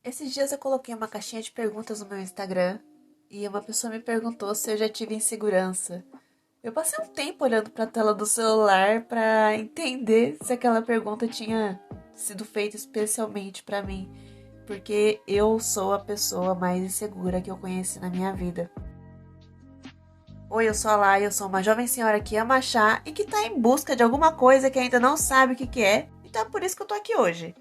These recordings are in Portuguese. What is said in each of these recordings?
Esses dias eu coloquei uma caixinha de perguntas no meu Instagram e uma pessoa me perguntou se eu já tive insegurança. Eu passei um tempo olhando para a tela do celular para entender se aquela pergunta tinha sido feita especialmente para mim, porque eu sou a pessoa mais insegura que eu conheci na minha vida. Oi, eu sou a Lai, eu sou uma jovem senhora que ama achar e que tá em busca de alguma coisa que ainda não sabe o que é, então é por isso que eu tô aqui hoje.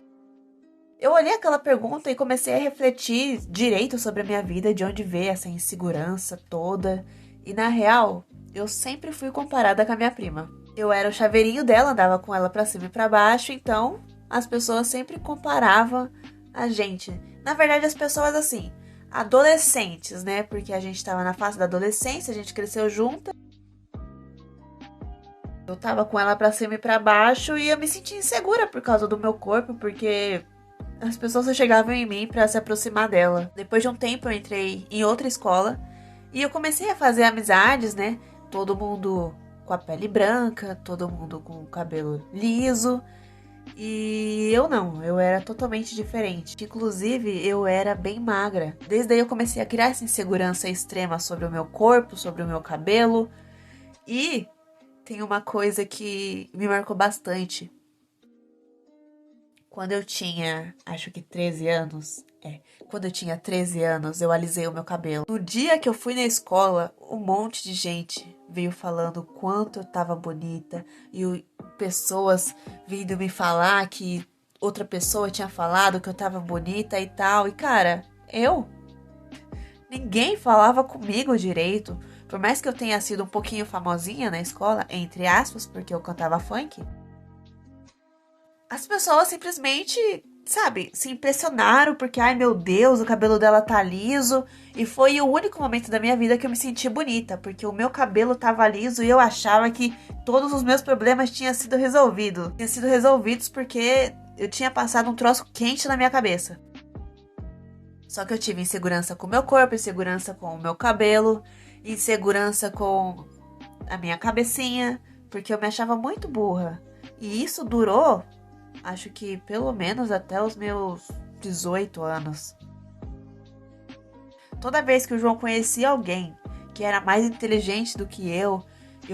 Eu olhei aquela pergunta e comecei a refletir direito sobre a minha vida, de onde veio essa insegurança toda. E na real, eu sempre fui comparada com a minha prima. Eu era o chaveirinho dela, andava com ela pra cima e pra baixo, então as pessoas sempre comparavam a gente. Na verdade, as pessoas assim, adolescentes, né? Porque a gente tava na fase da adolescência, a gente cresceu junta. Eu tava com ela pra cima e pra baixo e eu me sentia insegura por causa do meu corpo, porque as pessoas só chegavam em mim pra se aproximar dela. Depois de um tempo eu entrei em outra escola e eu comecei a fazer amizades, né? Todo mundo com a pele branca, todo mundo com o cabelo liso. E eu não, eu era totalmente diferente. Inclusive, eu era bem magra. Desde aí eu comecei a criar essa insegurança extrema sobre o meu corpo, sobre o meu cabelo. E tem uma coisa que me marcou bastante. Quando eu tinha, acho que 13 anos, quando eu tinha 13 anos, eu alisei o meu cabelo. No dia que eu fui na escola, um monte de gente veio falando o quanto eu tava bonita e pessoas vindo me falar que outra pessoa tinha falado que eu tava bonita e tal. E cara, ninguém falava comigo direito. Por mais que eu tenha sido um pouquinho famosinha na escola, entre aspas, porque eu cantava funk, as pessoas simplesmente, sabe, se impressionaram porque, ai meu Deus, o cabelo dela tá liso. E foi o único momento da minha vida que eu me senti bonita, porque o meu cabelo tava liso e eu achava que todos os meus problemas tinham sido resolvidos. Tinham sido resolvidos porque eu tinha passado um troço quente na minha cabeça. Só que eu tive insegurança com o meu corpo, insegurança com o meu cabelo, insegurança com a minha cabecinha, porque eu me achava muito burra. E isso durou, acho que pelo menos até os meus 18 anos. Toda vez que o João conhecia alguém que era mais inteligente do que eu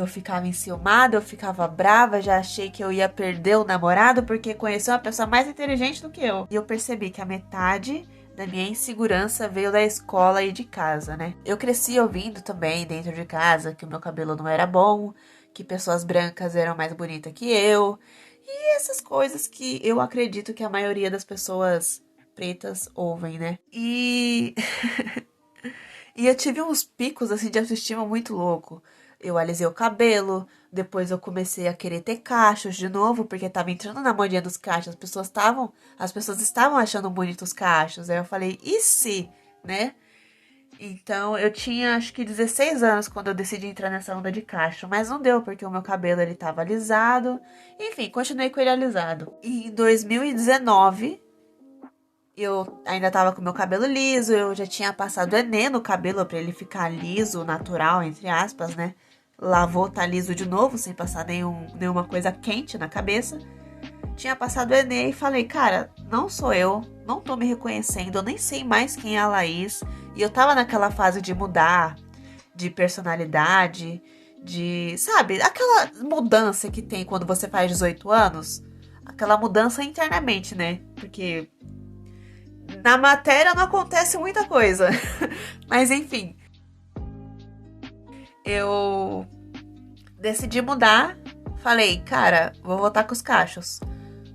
ficava enciumada, eu ficava brava, já achei que eu ia perder o namorado porque conheci uma pessoa mais inteligente do que eu. E eu percebi que a metade da minha insegurança veio da escola e de casa, né? Eu cresci ouvindo também dentro de casa que o meu cabelo não era bom, que pessoas brancas eram mais bonitas que eu. E essas coisas que eu acredito que a maioria das pessoas pretas ouvem, né? E eu tive uns picos assim de autoestima muito louco. Eu alisei o cabelo, depois eu comecei a querer ter cachos de novo, porque tava entrando na modinha dos cachos. As pessoas estavam achando bonitos os cachos. Aí eu falei, e se, né? Então, eu tinha acho que 16 anos quando eu decidi entrar nessa onda de cacho, mas não deu porque o meu cabelo ele tava alisado. Enfim, continuei com ele alisado. E em 2019, eu ainda tava com meu cabelo liso, eu já tinha passado Enê no cabelo pra ele ficar liso, natural, entre aspas, né? Lavou, tá liso de novo, sem passar nenhuma coisa quente na cabeça. Tinha passado o Enem e falei, cara, não sou eu, não tô me reconhecendo, eu nem sei mais quem é a Laís. E eu tava naquela fase de mudar, de personalidade, sabe, aquela mudança que tem quando você faz 18 anos. Aquela mudança internamente, né? Porque na matéria não acontece muita coisa. Mas enfim, eu decidi mudar. Falei, cara, vou voltar com os cachos.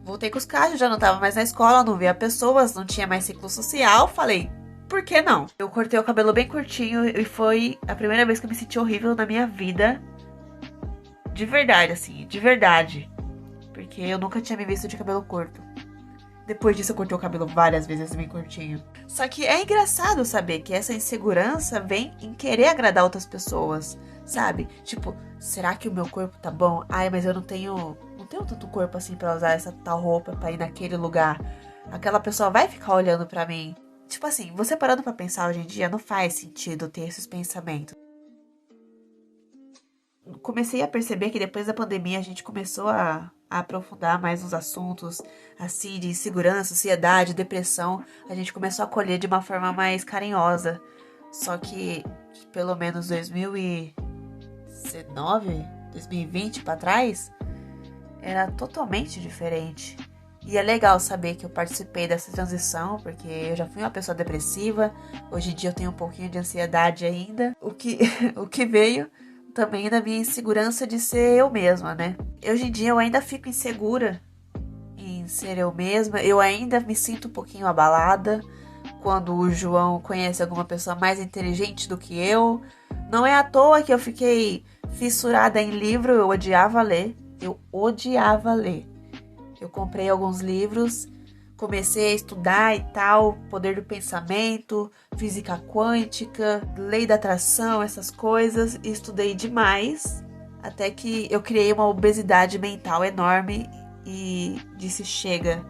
Voltei com os cachos, já não tava mais na escola, não via pessoas, não tinha mais ciclo social. Falei, por que não? Eu cortei o cabelo bem curtinho e foi a primeira vez que eu me senti horrível na minha vida. De verdade, assim, de verdade. Porque eu nunca tinha me visto de cabelo curto. Depois disso, eu cortei o cabelo várias vezes bem curtinho. Só que é engraçado saber que essa insegurança vem em querer agradar outras pessoas, sabe? Tipo, será que o meu corpo tá bom? Ai, mas eu não tenho tanto corpo assim pra usar essa tal roupa pra ir naquele lugar. Aquela pessoa vai ficar olhando pra mim. Tipo assim, você parando pra pensar hoje em dia, não faz sentido ter esses pensamentos. comecei a perceber que depois da pandemia a gente começou a aprofundar mais nos assuntos, assim, de insegurança, ansiedade, depressão. A gente começou a acolher de uma forma mais carinhosa. Só que, pelo menos 2019, 2020 pra trás, era totalmente diferente. E é legal saber que eu participei dessa transição, porque eu já fui uma pessoa depressiva. Hoje em dia eu tenho um pouquinho de ansiedade ainda. O que veio também da minha insegurança de ser eu mesma, né? Hoje em dia eu ainda fico insegura em ser eu mesma. Eu ainda me sinto um pouquinho abalada quando o João conhece alguma pessoa mais inteligente do que eu. Não é à toa que eu fiquei fissurada em livro, eu odiava ler. Eu odiava ler. Eu comprei alguns livros, comecei a estudar e tal, poder do pensamento, física quântica, lei da atração, essas coisas, e estudei demais, até que eu criei uma obesidade mental enorme e disse chega,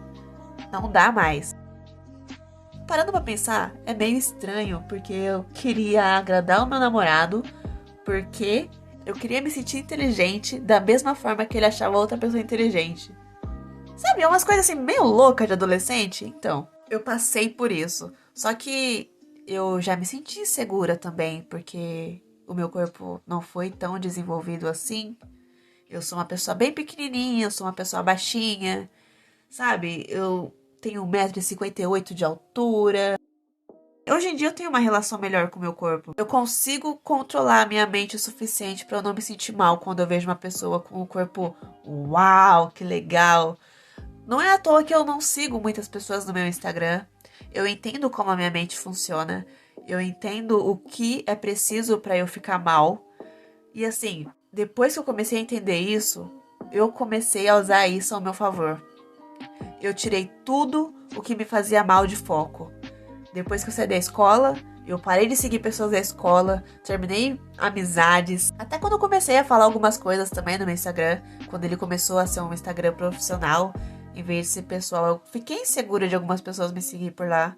não dá mais. Parando pra pensar, é meio estranho, porque eu queria agradar o meu namorado, porque eu queria me sentir inteligente da mesma forma que ele achava outra pessoa inteligente. Sabe, é umas coisas assim meio loucas de adolescente. Então, eu passei por isso. Só que eu já me senti insegura também, porque o meu corpo não foi tão desenvolvido assim. Eu sou uma pessoa bem pequenininha, eu sou uma pessoa baixinha, sabe? Eu tenho 1,58 m de altura. Hoje em dia eu tenho uma relação melhor com o meu corpo. Eu consigo controlar a minha mente o suficiente para eu não me sentir mal quando eu vejo uma pessoa com o corpo, uau, que legal. Não é à toa que eu não sigo muitas pessoas no meu Instagram. Eu entendo como a minha mente funciona. Eu entendo o que é preciso para eu ficar mal. E assim, depois que eu comecei a entender isso, eu comecei a usar isso ao meu favor. Eu tirei tudo o que me fazia mal de foco. Depois que eu saí da escola, eu parei de seguir pessoas da escola, terminei amizades. Até quando eu comecei a falar algumas coisas também no meu Instagram, quando ele começou a ser um Instagram profissional, em vez de ser pessoal, eu fiquei insegura de algumas pessoas me seguir por lá.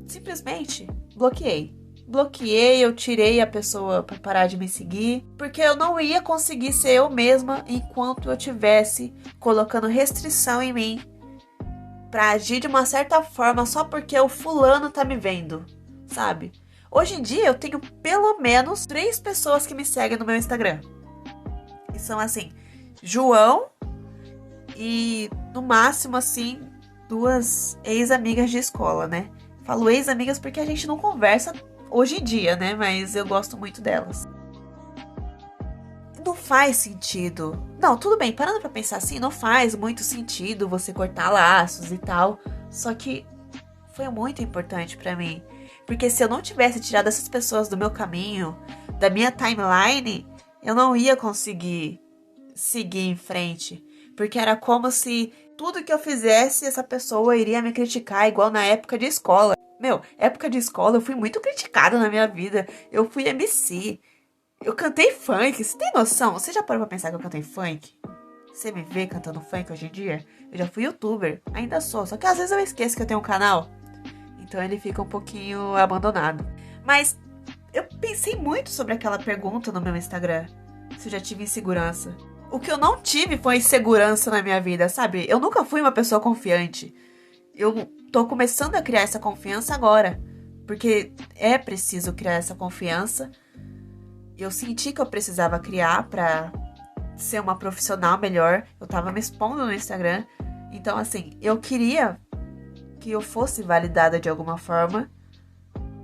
Simplesmente bloqueei. Bloqueei, eu tirei a pessoa pra parar de me seguir, porque eu não ia conseguir ser eu mesma enquanto eu tivesse colocando restrição em mim pra agir de uma certa forma só porque o fulano tá me vendo, sabe? Hoje em dia eu tenho pelo menos 3 pessoas que me seguem no meu Instagram. E são assim, João e no máximo assim, 2 ex-amigas de escola, né? Falo ex-amigas porque a gente não conversa hoje em dia, né? Mas eu gosto muito delas. Não faz sentido. Não, tudo bem, parando pra pensar assim, não faz muito sentido você cortar laços e tal. Só que foi muito importante pra mim. Porque se eu não tivesse tirado essas pessoas do meu caminho, da minha timeline, eu não ia conseguir seguir em frente. Porque era como se tudo que eu fizesse, essa pessoa iria me criticar, igual na época de escola. Meu, época de escola eu fui muito criticada na minha vida. Eu fui MC. Eu cantei funk, você tem noção? Você já parou pra pensar que eu cantei funk? Você me vê cantando funk hoje em dia? Eu já fui youtuber, ainda sou, só que às vezes eu esqueço que eu tenho um canal. Então ele fica um pouquinho abandonado. Mas eu pensei muito sobre aquela pergunta no meu Instagram. Se eu já tive insegurança. O que eu não tive foi insegurança na minha vida, sabe? Eu nunca fui uma pessoa confiante. Eu tô começando a criar essa confiança agora. Porque é preciso criar essa confiança. Eu senti que eu precisava criar pra ser uma profissional melhor. Eu tava me expondo no Instagram. Então, assim, eu queria que eu fosse validada de alguma forma.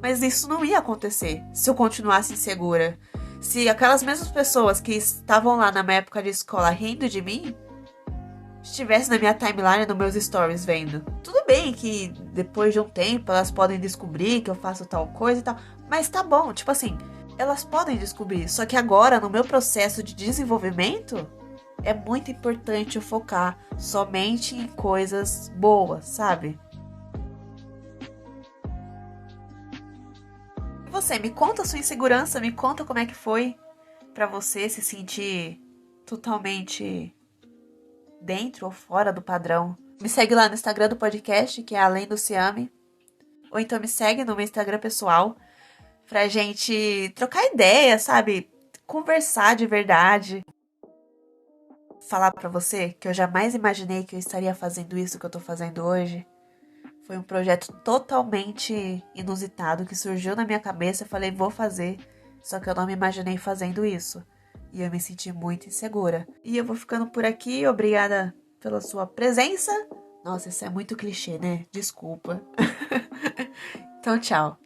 Mas isso não ia acontecer se eu continuasse insegura. Se aquelas mesmas pessoas que estavam lá na minha época de escola rindo de mim, estivessem na minha timeline, nos meus stories vendo. Tudo bem que depois de um tempo elas podem descobrir que eu faço tal coisa e tal. Mas tá bom, tipo assim, elas podem descobrir. Só que agora, no meu processo de desenvolvimento, é muito importante eu focar somente em coisas boas, sabe? E você, me conta a sua insegurança, me conta como é que foi pra você se sentir totalmente dentro ou fora do padrão. Me segue lá no Instagram do podcast, que é Além do Ciame. Ou então me segue no meu Instagram pessoal, pra gente trocar ideia, sabe? conversar de verdade. Falar pra você que eu jamais imaginei que eu estaria fazendo isso que eu tô fazendo hoje. Foi um projeto totalmente inusitado que surgiu na minha cabeça. Eu falei, vou fazer. Só que eu não me imaginei fazendo isso. E eu me senti muito insegura. E eu vou ficando por aqui. Obrigada pela sua presença. Nossa, isso é muito clichê, né? Desculpa. Então, tchau.